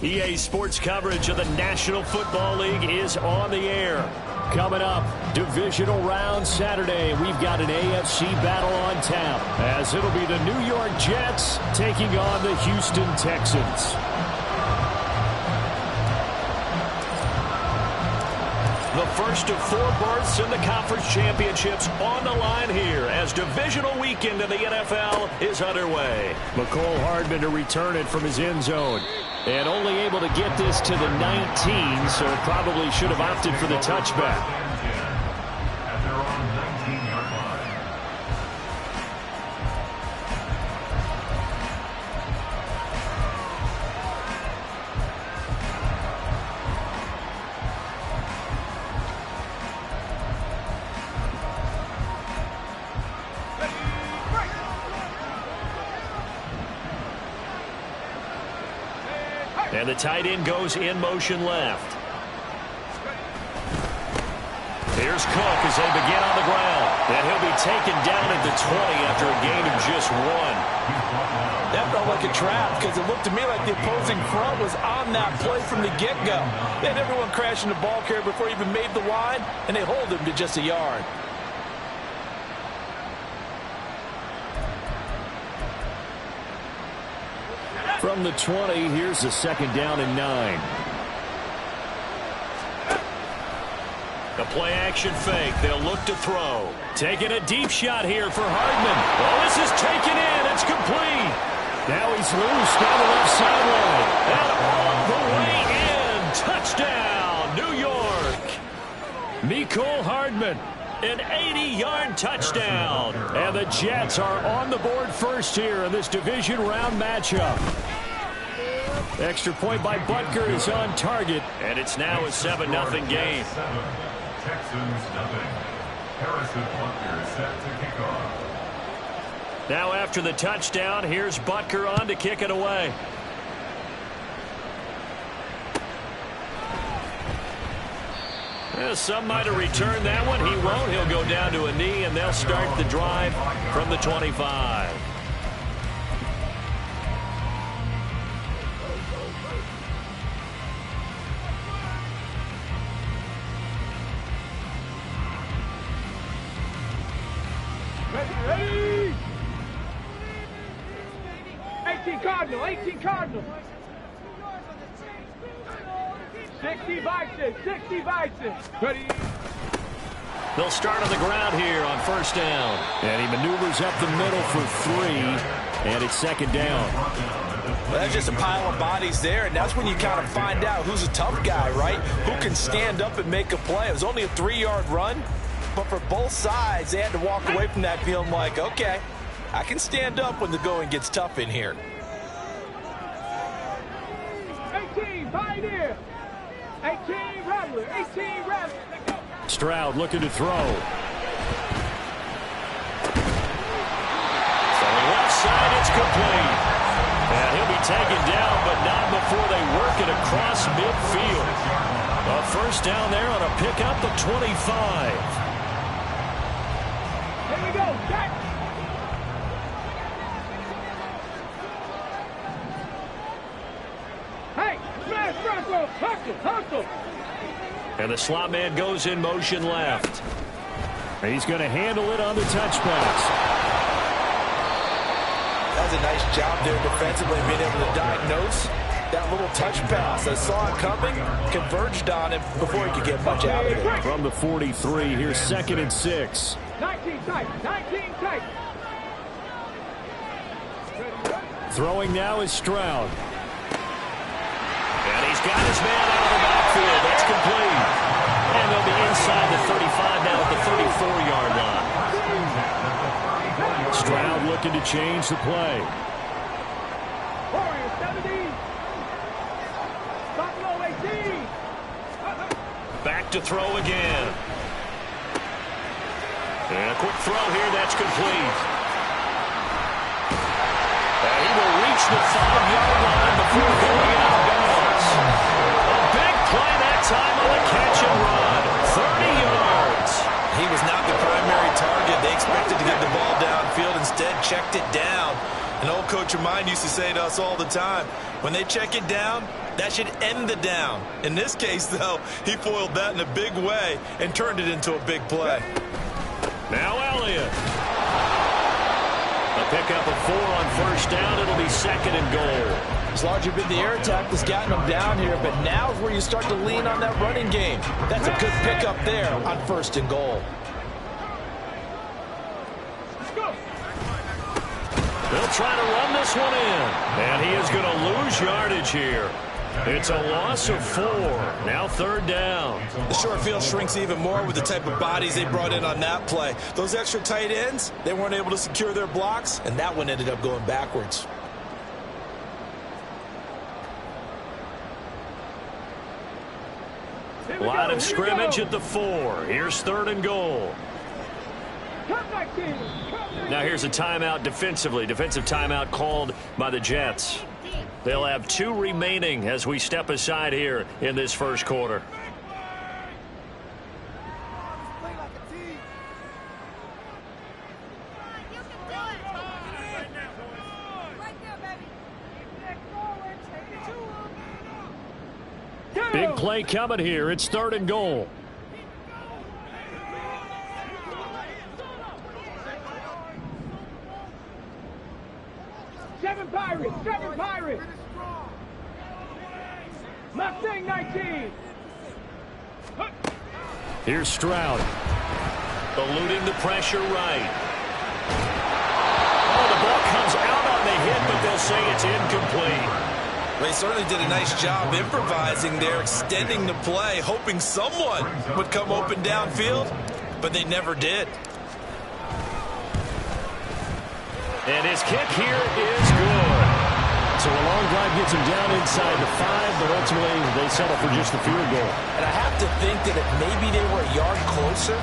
EA Sports coverage of the National Football League is on the air. Coming up, divisional round Saturday, we've got an AFC battle on tap, as it'll be the New York Jets taking on the Houston Texans. The first of 4 berths in the conference championships on the line here as divisional weekend in the NFL is underway. Mecole Hardman to return it from his end zone. And only able to get this to the 19, so probably should have opted for the touchback. And the tight end goes in motion left. Here's Cook as they begin on the ground. And he'll be taken down at the 20 after a gain of just 1. That felt like a trap because it looked to me like the opposing front was on that play from the get-go. They had everyone crashing the ball carrier before he even made the line, and they hold him to just a yard. From the 20, here's the second down and 9. The play action fake. They'll look to throw. Taking a deep shot here for Hardman. Oh, this is taken in. It's complete. Now he's loose down the left sideline. And all the way in. Touchdown, New York. Mecole Hardman. An 80-yard touchdown. And the Jets are on the board first here in this division round matchup. Extra point by Butker is on target. And it's now a 7-0 game. Texans nothing. Harrison Butker set to kick off. Now after the touchdown, here's Butker on to kick it away. Some might have returned that one. He won't. He'll go down to a knee, and they'll start the drive from the 25. Ready! 18 Cardinal, 18 Cardinal. 60 Vikings, 60 Vikings. Ready? They'll start on the ground here on first down. And he maneuvers up the middle for 3, and it's second down. Well, that's just a pile of bodies there, and that's when you kind of find out who's a tough guy, right? Who can stand up and make a play. It was only a 3-yard run, but for both sides, they had to walk away from that feeling like, okay, I can stand up when the going gets tough in here. 18 Pioneer. 18 Rattler, 18 Rattler. Stroud looking to throw. From the left side, it's complete. And he'll be taken down, but not before they work it across midfield. A first down there on a pickup of 25. Here we go, Jack. Hey, smash front row, hustle, hustle. And the slot man goes in motion left. He's going to handle it on the touch pass. That was a nice job there defensively, being able to diagnose that little touch pass. I saw it coming, converged on it before he could get much out of it. From the 43, here's second and 6. 19 tight, 19 tight. Throwing now is Stroud. And he's got his man out of the backfield. That's complete. And they'll be inside the 35 now at the 34-yard line. Stroud looking to change the play. Warriors 70. Buffalo 18. Back to throw again. And a quick throw here. That's complete. And he will reach the 5-yard line before going out of bounds. A big play that time on the catch and run. 30 yards. He was not the primary target. They expected to get the ball downfield. Instead, checked it down. An old coach of mine used to say to us all the time, when they check it down, that should end the down. In this case, though, he foiled that in a big way and turned it into a big play. Now Elliott. A pickup of 4 on first down. It'll be second and goal. It's largely been the air attack that's gotten them down here, but now is where you start to lean on that running game. That's a good pickup there on first and goal. They'll try to run this one in. And he is going to lose yardage here. It's a loss of 4. Now third down. The short field shrinks even more with the type of bodies they brought in on that play. Those extra tight ends, they weren't able to secure their blocks, and that one ended up going backwards. Line of scrimmage at the 4. Here's third and goal. Now here's a timeout defensively. Defensive timeout called by the Jets. They'll have 2 remaining as we step aside here in this first quarter. Big play coming here. It's third and goal. Seven Pirates. Mustang 19. Here's Stroud. Eluding the pressure right. Oh, the ball comes out on the hit, but they'll say it's incomplete. They certainly did a nice job improvising there, extending the play, hoping someone would come open downfield, but they never did. And his kick here is good. So a long drive gets him down inside the 5, but ultimately they settle for just the field goal. And I have to think that if maybe they were a yard closer,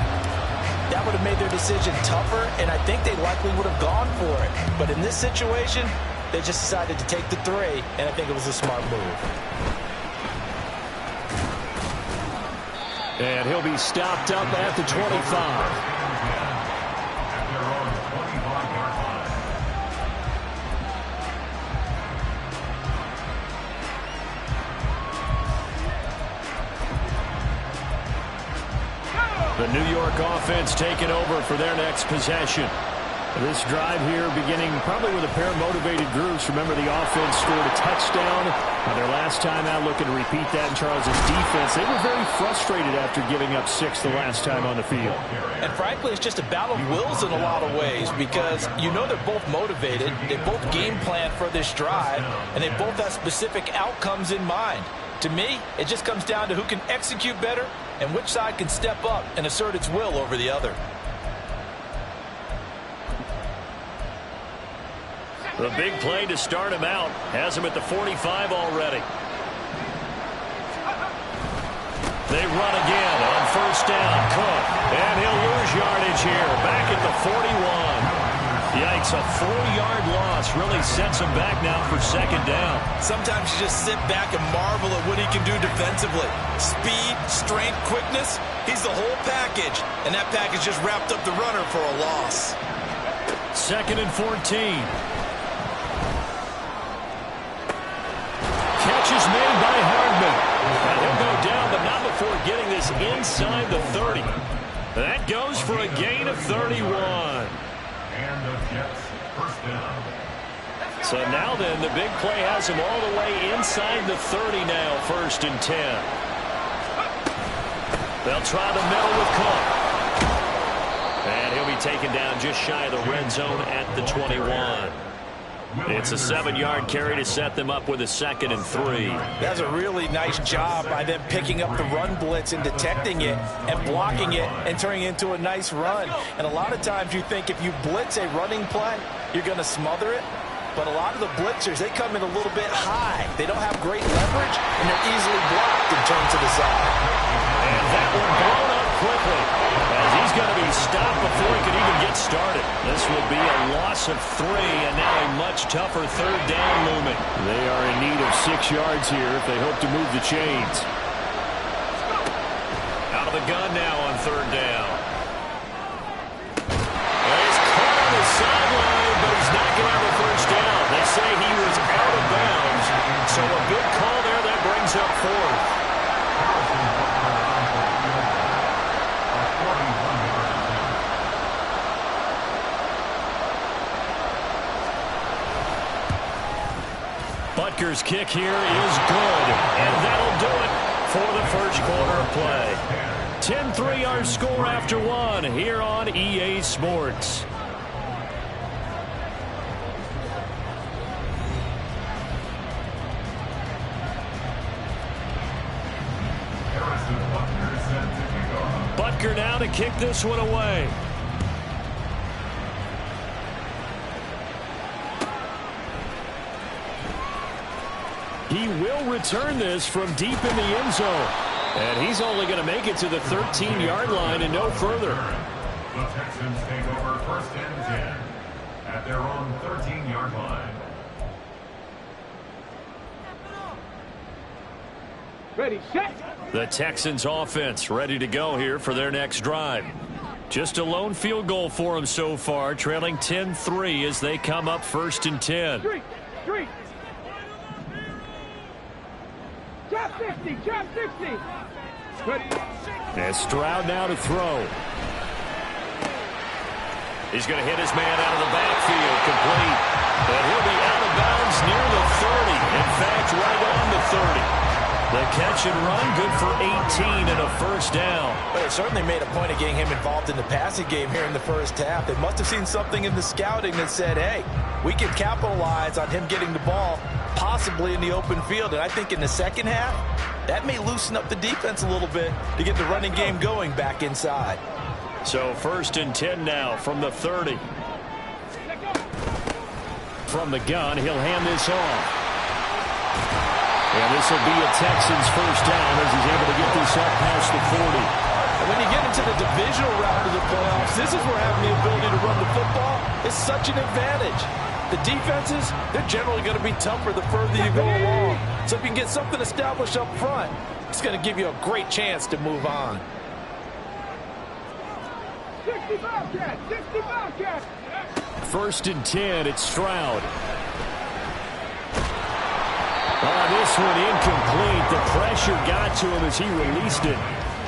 that would have made their decision tougher, and I think they likely would have gone for it. But in this situation, they just decided to take the 3, and I think it was a smart move. And he'll be stopped up at the 25. The New York offense taking over for their next possession. This drive here beginning probably with a pair of motivated groups. Remember, the offense scored a touchdown on their last time out, looking to repeat that in Charles' defense. They were very frustrated after giving up 6 the last time on the field. And frankly, it's just a battle of wills in a lot of ways because you know they're both motivated. They both game plan for this drive, and they both have specific outcomes in mind. To me, it just comes down to who can execute better and which side can step up and assert its will over the other. The big play to start him out has him at the 45 already. They run again on first down. Cook, and he'll lose yardage here. Back at the 41. Yikes, a 4-yard loss really sets him back now for second down. Sometimes you just sit back and marvel at what he can do defensively. Speed, strength, quickness, he's the whole package. And that package just wrapped up the runner for a loss. Second and 14. Catch is made by Hardman. And he'll go down, but not before getting this inside the 30. That goes for a gain of 31. And the Jets first down. So now then, the big play has him all the way inside the 30 now, first and 10. They'll try the middle with Cook. And he'll be taken down just shy of the red zone at the 21. It's a 7-yard carry to set them up with a second and 3. That's a really nice job by them picking up the run blitz and detecting it and blocking it and turning it into a nice run. And a lot of times you think if you blitz a running play, you're going to smother it. But a lot of the blitzers, they come in a little bit high. They don't have great leverage, and they're easily blocked and turned to the side. And that one blown up quickly as he's going to be stopped before he can even get started. This will be a loss of 3, and now a much tougher third down looming. They are in need of 6 yards here if they hope to move the chains. Out of the gun now on third down. He's caught on the sideline, but he's not going to have a first down. Butker's kick here is good, and that'll do it for the first quarter of play. 10-3 our score after one here on EA Sports. Harrison Butker set to kick off. Butker now to kick this one away. He will return this from deep in the end zone. And he's only going to make it to the 13-yard line and no further. The Texans take over 1st and 10 at their own 13-yard line. Ready, set. The Texans offense ready to go here for their next drive. Just a lone field goal for them so far, trailing 10-3 as they come up 1st and 10. Street. Chop 50, chop 60. Ready. And Stroud now to throw. He's going to hit his man out of the backfield, complete. But he'll be out of bounds near the 30. In fact, right on the 30. The catch and run, good for 18 and a first down. But it certainly made a point of getting him involved in the passing game here in the first half. They must have seen something in the scouting that said, hey, we can capitalize on him getting the ball possibly in the open field. And I think in the second half, that may loosen up the defense a little bit to get the running game going back inside. So 1st and 10 now from the 30. From the gun, he'll hand this off. And this will be a Texans first down as he's able to get this up past the 40. And when you get into the divisional round of the playoffs, this is where having the ability to run the football is such an advantage. The defenses, they're generally going to be tougher the further you go along. So if you can get something established up front, it's going to give you a great chance to move on. 65 catch. 1st and 10, it's Stroud. This one incomplete. The pressure got to him as he released it.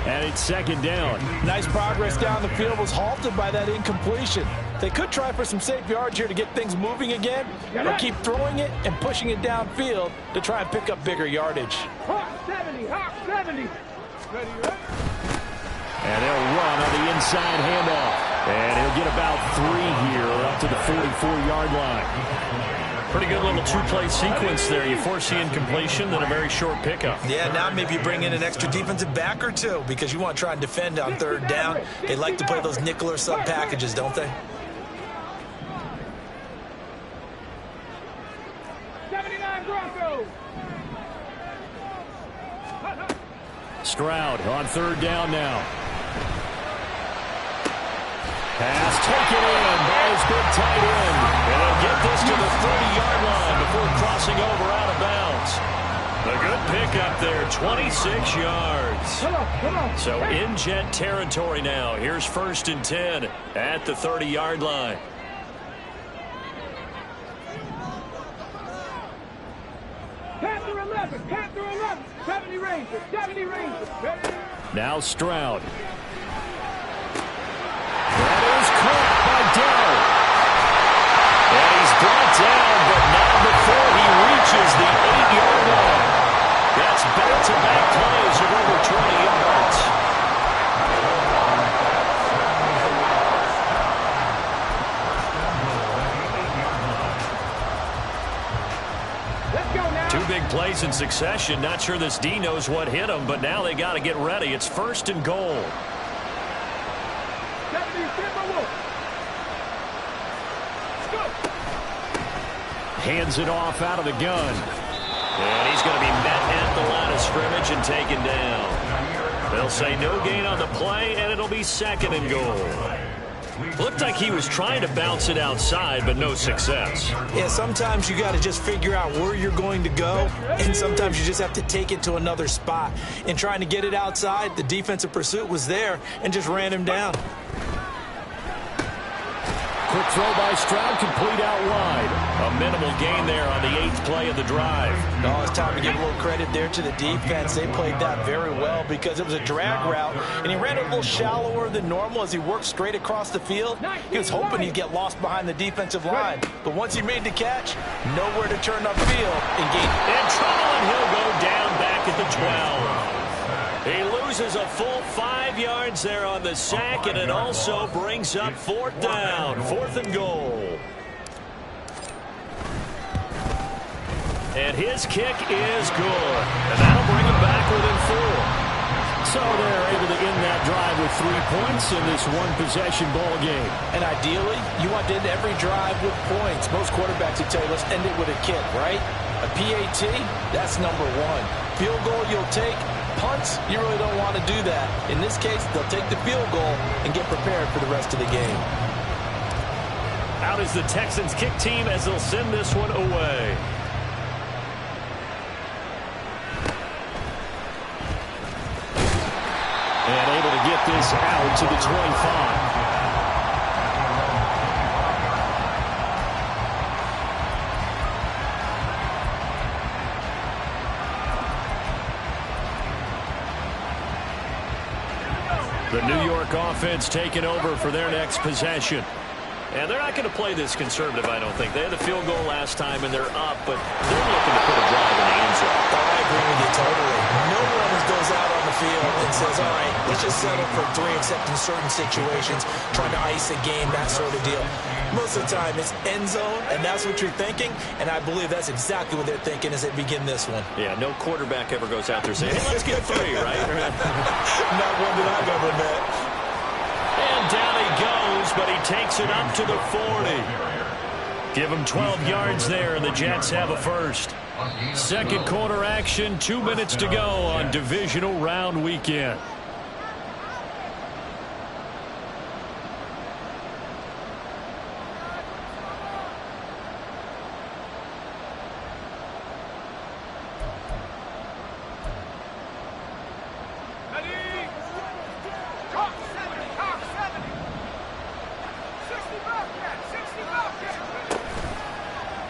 And it's 2nd down. Nice progress down the field was halted by that incompletion. They could try for some safe yards here to get things moving again, or keep throwing it and pushing it downfield to try and pick up bigger yardage. Hawk 70. Ready. And they'll run on the inside handoff. And he'll get about 3 here up to the 44-yard line. Pretty good little two-play sequence there. You force the incompletion, then a very short pickup. Yeah, now maybe you bring in an extra defensive back or two because you want to try and defend on 3rd down. They like to play those nickel or sub packages, don't they? 79 Broncos. Stroud on 3rd down now. Pass taken in by his big tight end. And they'll get this to the 30-yard line before crossing over out of bounds. A good pickup there, 26 yards. Come on. So in Jet territory now. Here's 1st and 10 at the 30-yard line. Panther 11. 70 Rangers. Ready. Now Stroud. That is caught by Dell. And he's brought down, but not before he reaches the 8-yard line. That's back-to-back plays of over 20 yards. Let's go now. 2 big plays in succession. Not sure this D knows what hit him, but now they got to get ready. It's 1st and goal. Hands it off out of the gun. And he's going to be met at the line of scrimmage and taken down. They'll say no gain on the play, and it'll be 2nd and goal. Looked like he was trying to bounce it outside, but no success. Yeah, sometimes you got to just figure out where you're going to go, and sometimes you just have to take it to another spot. In trying to get it outside, the defensive pursuit was there and just ran him down. Quick throw by Stroud, complete out wide. A minimal gain there on the 8th play of the drive. Oh, it's time to give a little credit there to the defense. They played that very well because it was a drag route, and he ran a little shallower than normal as he worked straight across the field. He was hoping he'd get lost behind the defensive line, but once he made the catch, nowhere to turn upfield and gain. In trouble, and he'll go down back at the 12. He loses a full 5 yards there on the sack, and it also brings up 4th down, 4th and goal. And his kick is good, and that'll bring him back within 4. So they're able to end that drive with 3 points in this one-possession ball game. And ideally, you want to end every drive with points. Most quarterbacks would tell you, let's end it with a kick, right? A PAT, that's number 1. Field goal you'll take. Punts, you really don't want to do that. In this case, they'll take the field goal and get prepared for the rest of the game. Out is the Texans kick team as they'll send this one away. And able to get this out to the 25. The New York offense taking over for their next possession. And they're not going to play this conservative, I don't think. They had a field goal last time, and they're up, but they're looking to put a drive in the end zone. I agree with you totally. No one goes out on the field and says, all right, let's just settle for 3, except in certain situations, trying to ice a game, that sort of deal. Most of the time, it's end zone, and that's what you're thinking, and I believe that's exactly what they're thinking as they begin this one. Yeah, no quarterback ever goes out there saying, hey, let's get 3, right? Not one that I've ever met. And down he goes, but he takes it up to the 40. Give him 12 yards there, and the Jets have a first. Second quarter action, 2 minutes to go on divisional round weekend.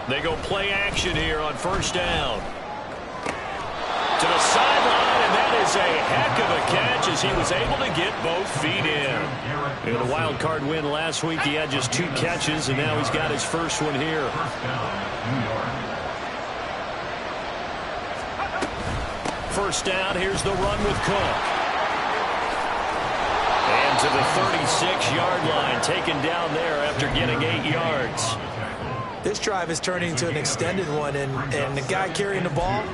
They go play action here on first down. To the sideline, and that is a heck of a catch as he was able to get both feet in. In the wild card win last week, he had just 2 catches, and now he's got his first one here. First down, here's the run with Cook. And to the 36-yard line, taken down there after getting 8 yards. This drive is turning into an extended one, and the guy carrying the ball,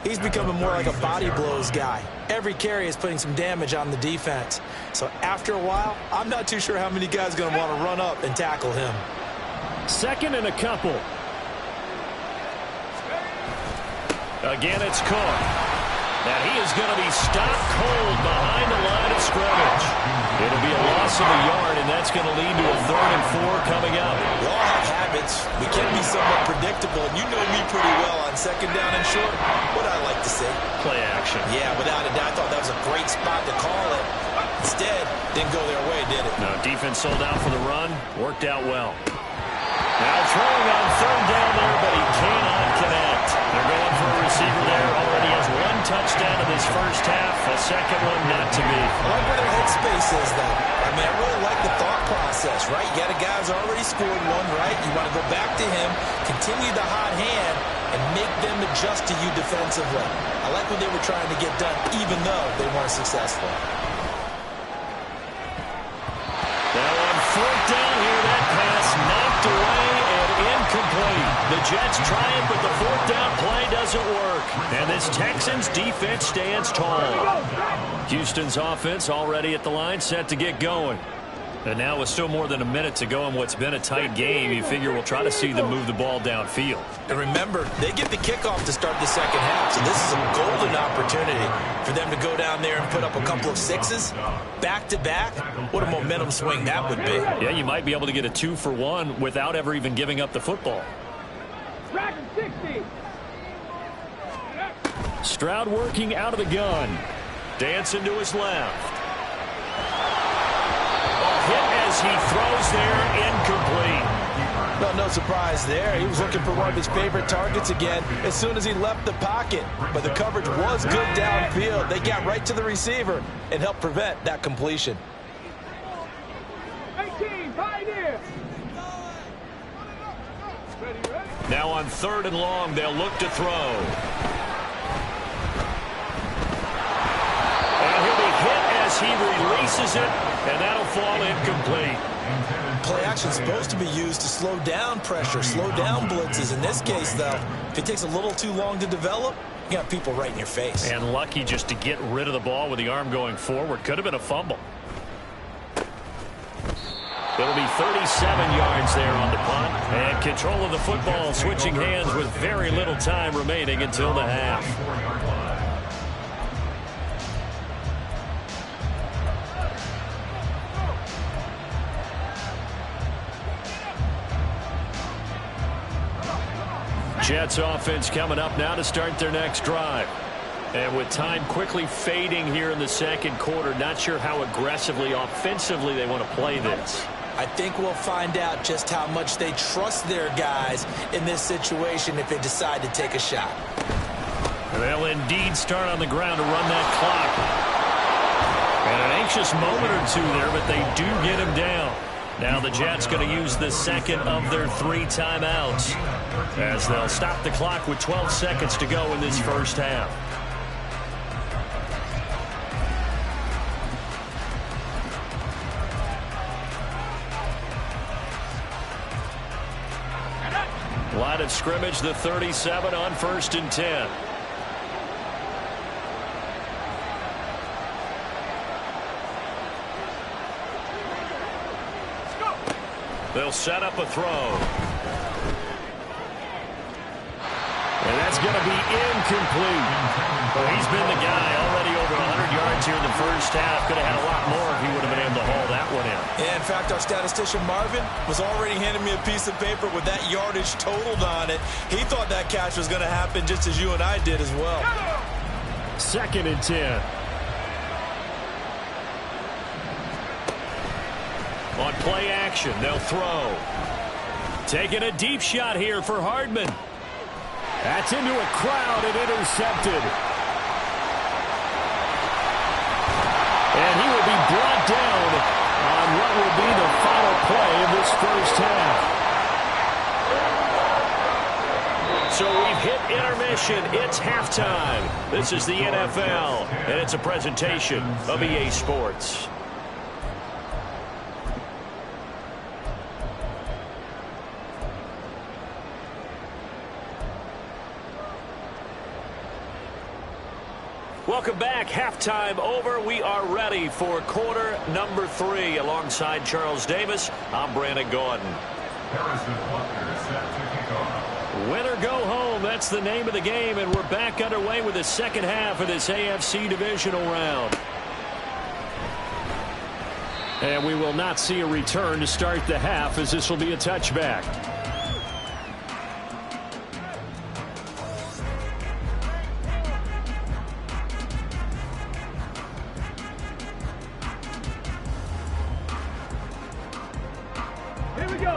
he's becoming more like a body blows guy. Every carry is putting some damage on the defense. So after a while, I'm not too sure how many guys are going to want to run up and tackle him. Second and a couple. Again, it's Cook. Now he is going to be stopped cold behind the line of scrimmage. It'll be a loss of a yard, and that's going to lead to a 3rd and 4 coming up. We all have habits. We can be somewhat predictable, and you know me pretty well on second down and short. What I like to say? Play action. Yeah, without a doubt. I thought that was a great spot to call it. Instead, didn't go their way, did it? No, defense sold out for the run. Worked out well. Now throwing on 3rd down there, but he cannot connect. They're going for a receiver there. Already has 1 touchdown in this first half. A second one not to be. I like where their headspace is, though. I mean, I really like the thought process, right? You got a guy who's already scored 1, right? You want to go back to him, continue the hot hand, and make them adjust to you defensively. I like what they were trying to get done, even though they weren't successful. Now on 4th down here, that pass knocked away and incomplete. The Jets try it, but the 4th down play doesn't work. And this Texans defense stands tall. Houston's offense already at the line, set to get going. And now with still more than a minute to go in what's been a tight game, you figure we'll try to see them move the ball downfield. And remember, they get the kickoff to start the second half, so this is a golden opportunity for them to go down there and put up a couple of 6s back-to-back. What a momentum swing that would be. Yeah, you might be able to get a 2-for-1 without ever even giving up the football. Stroud working out of the gun. Dancing to his left. Hit as as he throws there, incomplete. Well, no surprise there. He was looking for one of his favorite targets again as soon as he left the pocket. But the coverage was good downfield. They got right to the receiver and helped prevent that completion. 18, Pioneer. Now on 3rd and long, they'll look to throw. And he'll be hit as he releases it, and that'll fall incomplete. Play action is supposed to be used to slow down pressure, slow down blitzes. In this case, though, if it takes a little too long to develop, you got people right in your face. And lucky just to get rid of the ball with the arm going forward. Could have been a fumble. It'll be 37 yards there on the punt. And control of the football switching hands with very little time remaining until the half. Jets offense coming up now to start their next drive. And with time quickly fading here in the second quarter, not sure how aggressively, offensively they want to play this. I think we'll find out just how much they trust their guys in this situation if they decide to take a shot. They'll indeed start on the ground to run that clock. And an anxious moment or two there, but they do get him down. Now the Jets going to use the second of their 3 timeouts as they'll stop the clock with 12 seconds to go in this first half. Line of scrimmage, the 37 on 1st and 10. They'll set up a throw. And that's going to be incomplete. Well, he's been the guy already over 100 yards here in the first half. Could have had a lot more if he would have been able to haul that one in. Yeah, in fact, our statistician Marvin was already handing me a piece of paper with that yardage totaled on it. He thought that catch was going to happen just as you and I did as well. 2nd and 10. On play action, they'll throw. Taking a deep shot here for Hardman. That's into a crowd and intercepted. And he will be brought down on what will be the final play of this first half. So we've hit intermission. It's halftime. This is the NFL, and it's a presentation of EA Sports. Welcome back. Halftime over. We are ready for quarter number 3. Alongside Charles Davis, I'm Brandon Gaudin. Harrison Butker set to kick off. Win or go home, that's the name of the game, and we're back underway with the second half of this AFC divisional round. And we will not see a return to start the half, as this will be a touchback.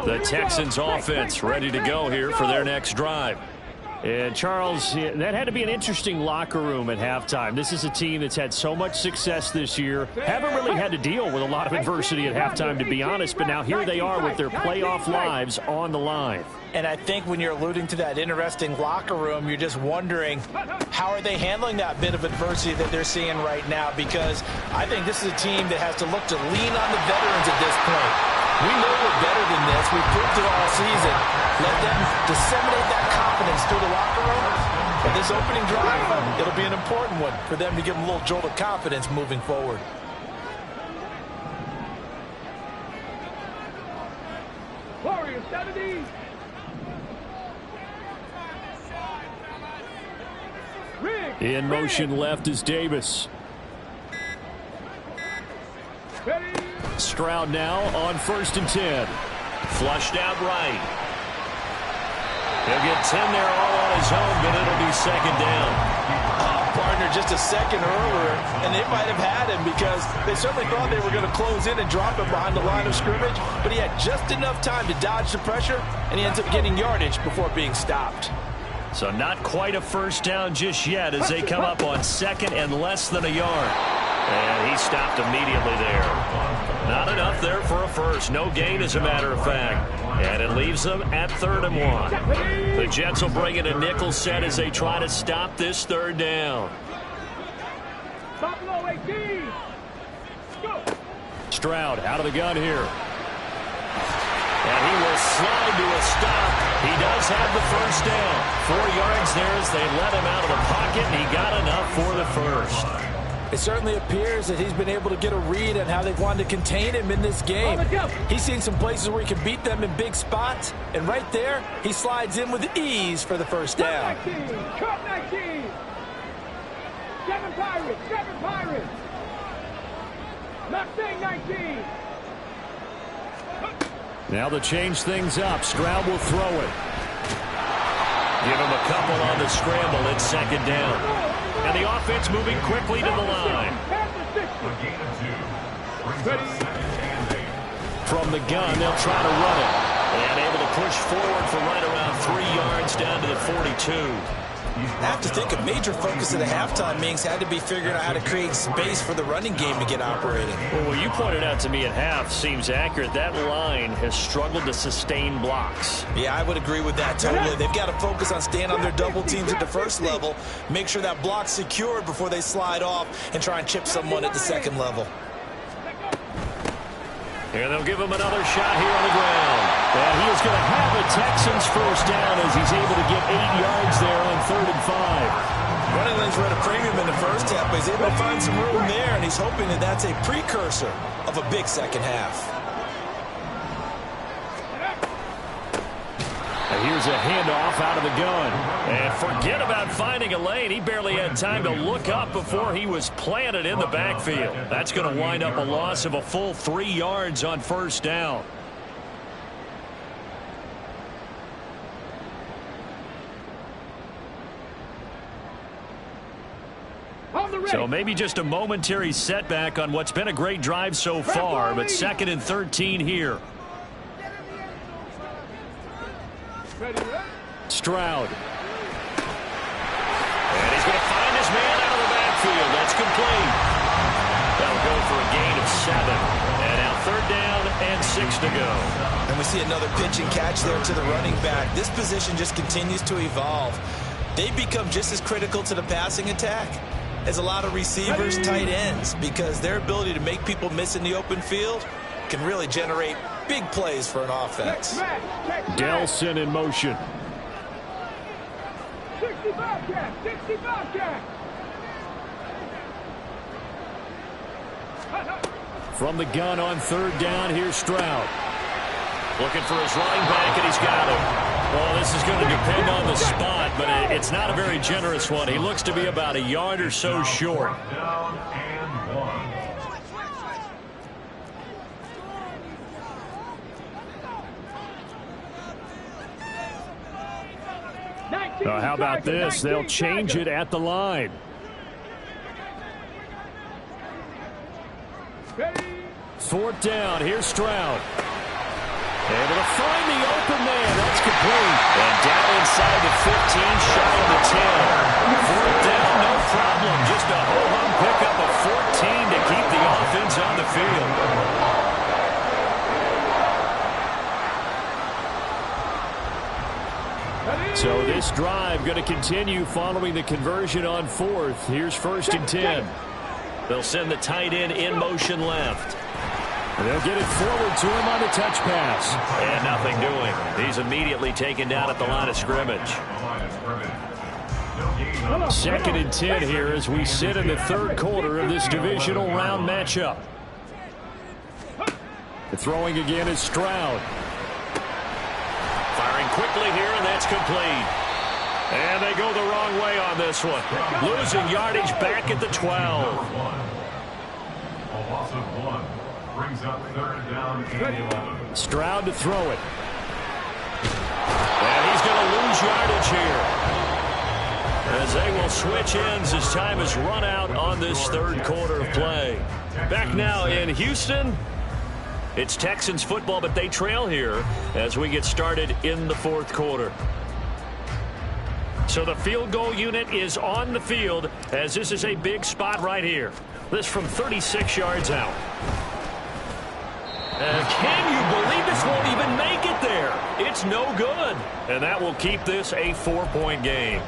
The Texans offense ready to go here for their next drive. And Charles, that had to be an interesting locker room at halftime. This is a team that's had so much success this year. Haven't really had to deal with a lot of adversity at halftime, to be honest. But now here they are with their playoff lives on the line. And I think when you're alluding to that interesting locker room, you're just wondering how are they handling that bit of adversity that they're seeing right now, because I think this is a team that has to look to lean on the veterans at this point. We know we're better than this. We've proved it all season. Let them disseminate that confidence through the locker room. But this opening drive, it'll be an important one for them to give them a little jolt of confidence moving forward. Warriors 70. In motion left is Davis. Ready. Stroud now on 1st and 10. Flushed out right. He'll get 10 there all on his own, but it'll be second down. Partner there just a second earlier, and they might have had him because they certainly thought they were going to close in and drop him behind the line of scrimmage, but he had just enough time to dodge the pressure, and he ends up getting yardage before being stopped. So not quite a first down just yet as they come up on second and less than a yard. And he stopped immediately there. Not enough there for a first. No gain, as a matter of fact. And it leaves them at 3rd and 1. The Jets will bring in a nickel set as they try to stop this 3rd down. Buffalo 18. Go. Stroud out of the gun here. And he will slide to a stop. He does have the first down. 4 yards there as they let him out of the pocket, and he got enough for the first. It certainly appears that he's been able to get a read on how they've wanted to contain him in this game. He's seen some places where he can beat them in big spots, and right there, he slides in with ease for the first down. Cut 19. 7 Pirates. 7 Pirates. Not saying 19. Now to change things up, Stroud will throw it. Give him a couple on the scramble. It's 2nd down. And the offense moving quickly to the line. A gain of 2. Brings up 2nd and 8. From the gun, they'll try to run it. And able to push forward for right around 3 yards down to the 42. I have to think a major focus of the halftime meetings had to be figuring out how to create space for the running game to get operating. Well, what you pointed out to me at half seems accurate. That line has struggled to sustain blocks. Yeah, I would agree with that totally. They've got to focus on staying on their double teams at the first level, make sure that block's secured before they slide off and try and chip someone at the second level. And they'll give him another shot here on the ground. And he is going to have a Texans first down as he's able to get 8 yards there on 3rd and 5. Running lanes were at a premium in the first half, but he's able to find some room there, and he's hoping that that's a precursor of a big second half. And here's a handoff out of the gun. And forget about finding a lane. He barely had time to look up before he was planted in the backfield. That's going to wind up a loss of a full 3 yards on first down. So maybe just a momentary setback on what's been a great drive so far, but 2nd and 13 here. Stroud. And he's going to find his man out of the backfield. That's complete. That'll go for a gain of 7. And now 3rd down and 6 to go. And we see another pitch and catch there to the running back. This position just continues to evolve. They become just as critical to the passing attack as a lot of receivers, tight ends, because their ability to make people miss in the open field can really generate big plays for an offense. Delson in motion. 65 cat. 65 cat. From the gun on 3rd down, here's Stroud. Looking for his running back, and he's got him. Well, this is going to depend on the spot, but it's not a very generous one. He looks to be about a yard or so short. Down and 1. How about this? They'll change it at the line. Fourth down. Here's Stroud. Able to find the open man. That's complete. And down inside the 15, shy of the 10. Fourth down, no problem. Just a ho-hum pickup of 14 to keep the offense on the field. So this drive going to continue following the conversion on 4th. Here's 1st and 10. They'll send the tight end in motion left. They'll get it forward to him on the touch pass. And nothing doing. He's immediately taken down at the line of scrimmage. 2nd and 10 here as we sit in the 3rd quarter of this divisional round matchup. The throwing again is Stroud. Firing quickly here, and that's complete. And they go the wrong way on this one. Losing yardage back at the 12. A loss of 1 brings up 3rd down and 11. Stroud to throw it. And he's going to lose yardage here. as they will switch ends as time has run out on this third quarter of play. Back now in Houston, it's Texans football, but they trail here as we get started in the fourth quarter. So the field goal unit is on the field as this is a big spot right here. This from 36 yards out. And can you believe this won't even make it there? It's no good. And that will keep this a 4-point game.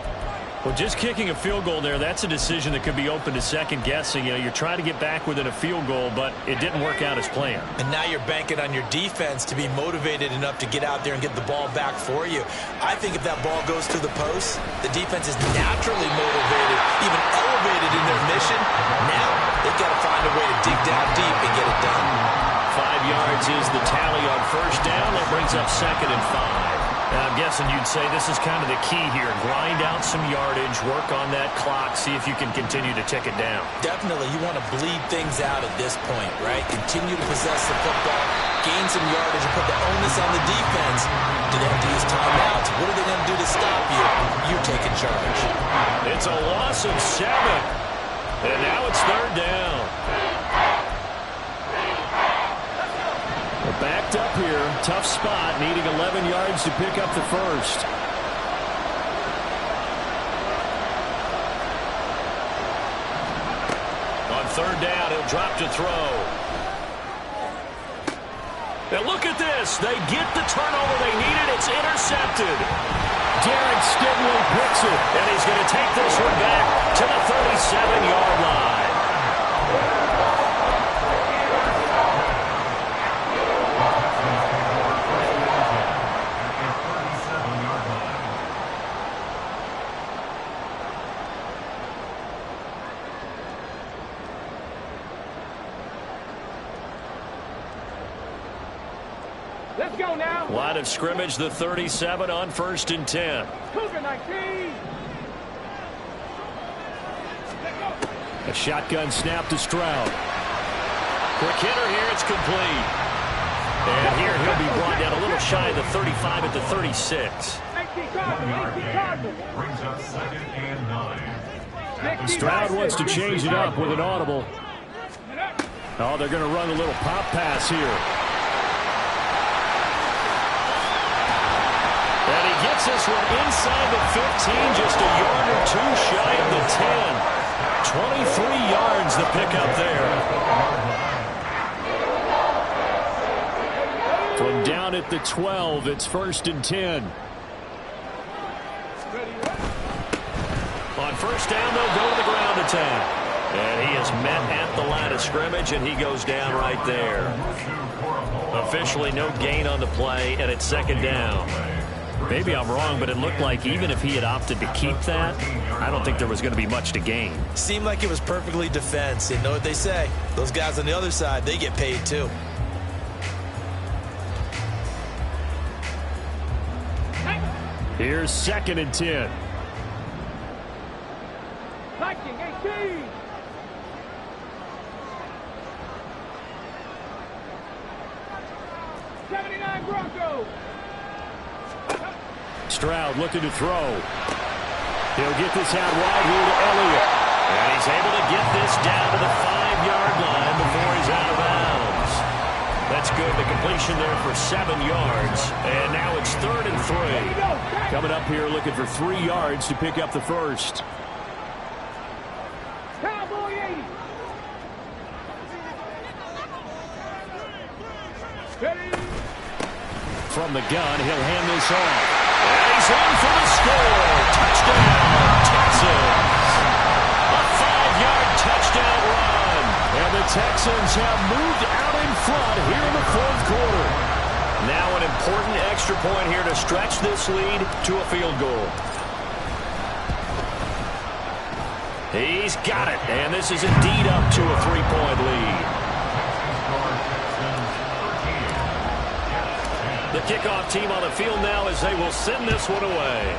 Well, just kicking a field goal there, that's a decision that could be open to second guessing. You know, you're trying to get back within a field goal, but it didn't work out as planned. And now you're banking on your defense to be motivated enough to get out there and get the ball back for you. I think if that ball goes through the post, the defense is naturally motivated, even elevated in their mission. Now they've got to find a way to dig down deep and get it done. 5 yards is the tally on first down. That brings up 2nd and 5. Now, I'm guessing you'd say this is kind of the key here. Grind out some yardage, work on that clock, see if you can continue to tick it down. Definitely. You want to bleed things out at this point, right? Continue to possess the football, gain some yardage, and put the onus on the defense. Do they have to use timeouts? What are they going to do to stop you? You're taking charge. It's a loss of 7. And now it's 3rd down. Backed up here, tough spot, needing 11 yards to pick up the first. On 3rd down, he'll drop to throw. Now look at this. They get the turnover they needed. It's intercepted. Derek Stingley picks it, and he's going to take this one back to the 37-yard line. Let's go now. Line of scrimmage, the 37 on 1st and 10. Cougar 19. A shotgun snap to Stroud. Quick hitter here, it's complete. And here he'll be brought down a little shy of the 35 at the 36. 18 Cardinals. Brings up 2nd and 9. Stroud wants to change it up with an audible. Oh, they're going to run a little pop pass here. And he gets this one inside the 15, just a yard or two shy of the 10. 23 yards the pickup there. From down at the 12, it's 1st and 10. On 1st down, they'll go to the ground attack. And he is met at the line of scrimmage, and he goes down right there. Officially no gain on the play, and it's 2nd down. Maybe I'm wrong, but it looked like even if he had opted to keep that, I don't think there was going to be much to gain. Seemed like it was perfectly defense. You know what they say. Those guys on the other side, they get paid too. Here's 2nd and 10. Viking 18. Broncos. Stroud looking to throw. He'll get this out wide here to Elliott. And he's able to get this down to the 5-yard line before he's out of bounds. That's good. The completion there for 7 yards. And now it's 3rd and 3. Coming up here looking for 3 yards to pick up the first. Cowboy 80. Ready. From the gun, he'll hand this off. And he's in for the score. Touchdown, Texans. A 5-yard touchdown run. And the Texans have moved out in front here in the fourth quarter. Now an important extra point here to stretch this lead to a field goal. He's got it. And this is indeed up to a 3-point lead. The kickoff team on the field now as they will send this one away.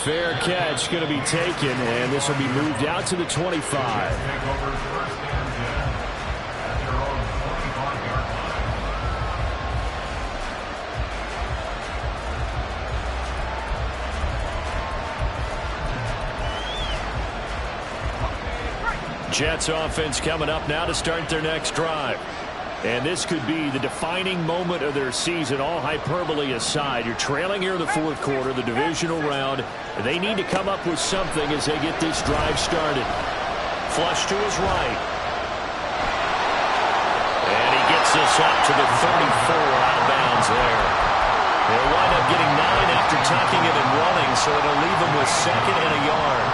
Fair catch going to be taken, and this will be moved out to the 25. Jets offense coming up now to start their next drive. And this could be the defining moment of their season, all hyperbole aside. You're trailing here in the fourth quarter, the divisional round. And they need to come up with something as they get this drive started. Flush to his right. And he gets this up to the 34 out of bounds there. They'll wind up getting 9 after tucking it and running, so it'll leave them with 2nd and a yard.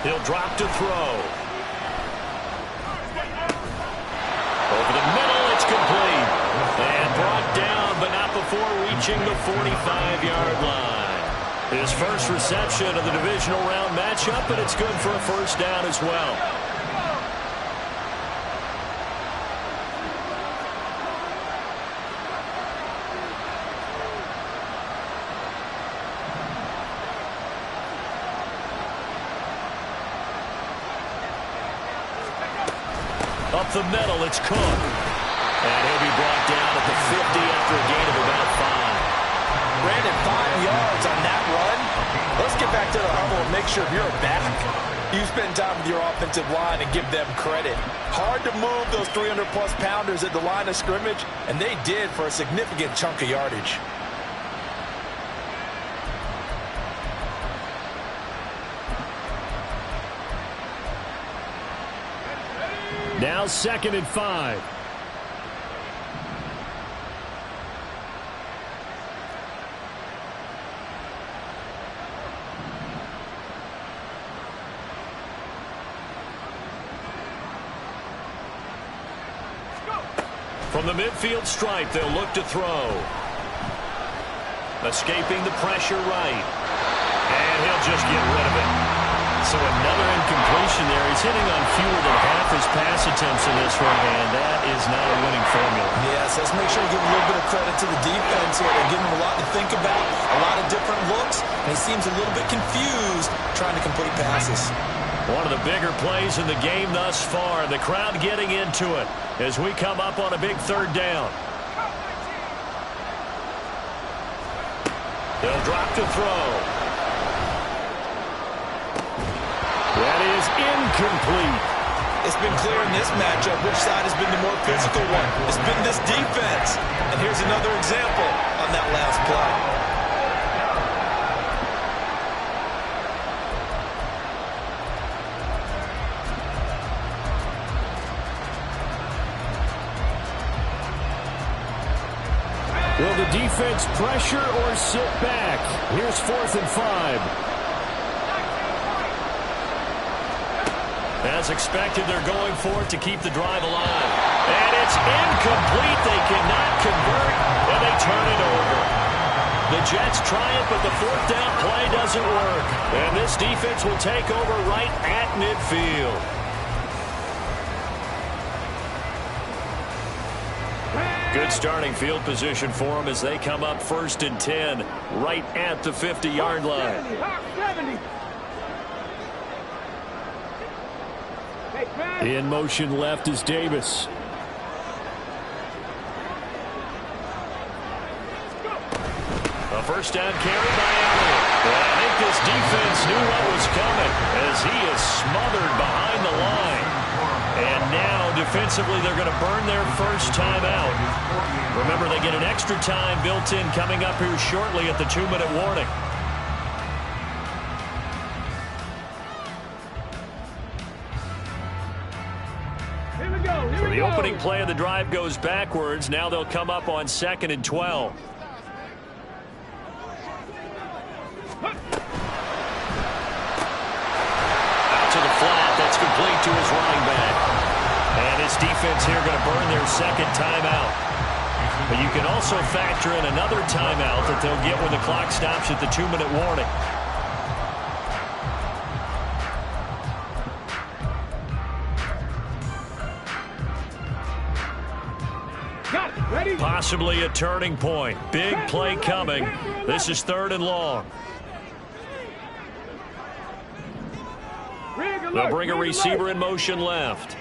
He'll drop to throw. Over the middle, it's complete. And brought down, but not before reaching the 45-yard line. His first reception of the divisional round matchup, and it's good for a first down as well. Up the middle, it's Cook. And he'll be brought down at the 50 after a gain of about 5. Brandon, 5 yards on that run. Let's get back to the huddle and make sure if you're a back, you spend time with your offensive line and give them credit. Hard to move those 300-plus pounders at the line of scrimmage, and they did for a significant chunk of yardage. Now 2nd and 5. From the midfield stripe, they'll look to throw. Escaping the pressure right. And he'll just get rid of it. So another incompletion there. He's hitting on fewer than half his pass attempts in this one, and that is not a winning formula. Yes, let's make sure we give a little bit of credit to the defense here. They're giving him a lot to think about, a lot of different looks, and he seems a little bit confused trying to complete passes. One of the bigger plays in the game thus far. The crowd getting into it as we come up on a big 3rd down. They'll drop to throw. That is incomplete. It's been clear in this matchup which side has been the more physical one. It's been this defense. And here's another example on that last play. Will the defense pressure or sit back? Here's 4th and 5. As expected, they're going for it to keep the drive alive. And it's incomplete. They cannot convert, and they turn it over. The Jets try it, but the 4th down play doesn't work. And this defense will take over right at midfield. Good starting field position for them as they come up 1st and 10, right at the 50-yard line. 70. In motion left is Davis. A first down carry by Elliott. Well, I think this defense knew what was coming as he is smothered behind the line. And now, defensively, they're going to burn their first time out. Remember, they get an extra time built in coming up here shortly at the 2-minute warning. So the opening play of the drive goes backwards. Now they'll come up on 2nd and 12. Out to the flat. That's complete to his running back. And his defense here going to burn their 2nd timeout. But you can also factor in another timeout that they'll get when the clock stops at the 2-minute warning. Possibly a turning point. Big play coming. This is 3rd and long. Ready. They'll bring a receiver in motion left.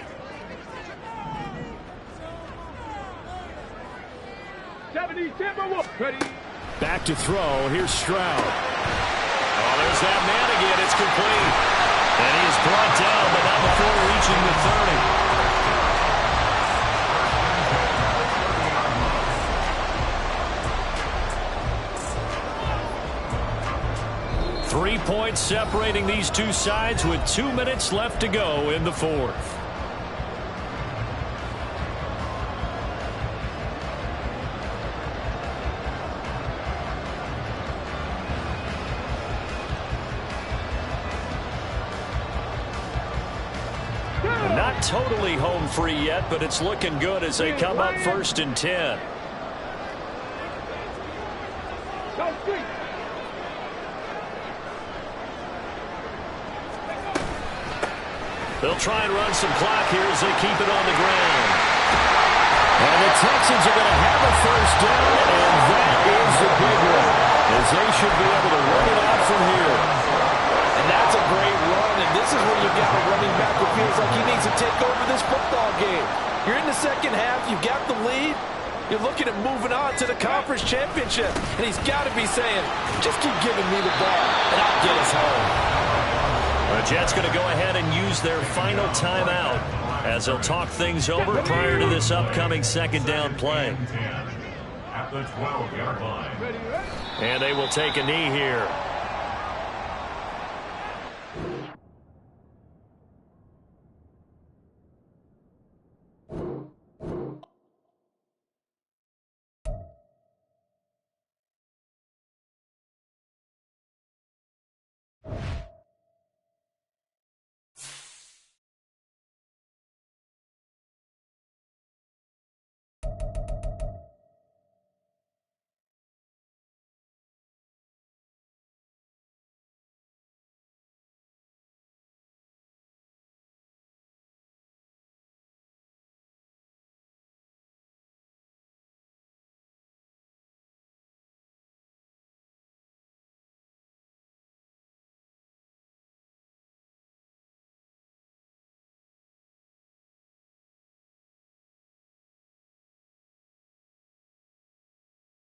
Back to throw. Here's Stroud. Oh, there's that man again. It's complete. And he is brought down, but not before reaching the 30. 3 points separating these two sides with 2 minutes left to go in the fourth. Not totally home free yet, but it's looking good as they come up 1st and 10. They'll try and run some clock here as they keep it on the ground. And the Texans are going to have a 1st down, and that is the big one, as they should be able to run it out from here. And that's a great run, and this is where you've got a running back who feels like he needs to take over this football game. You're in the second half, you've got the lead, you're looking at moving on to the conference championship, and he's got to be saying, just keep giving me the ball, and I'll get us home. The Jets going to go ahead and use their final timeout as they'll talk things over prior to this upcoming 2nd down play. At the 12-yard line. And they will take a knee here.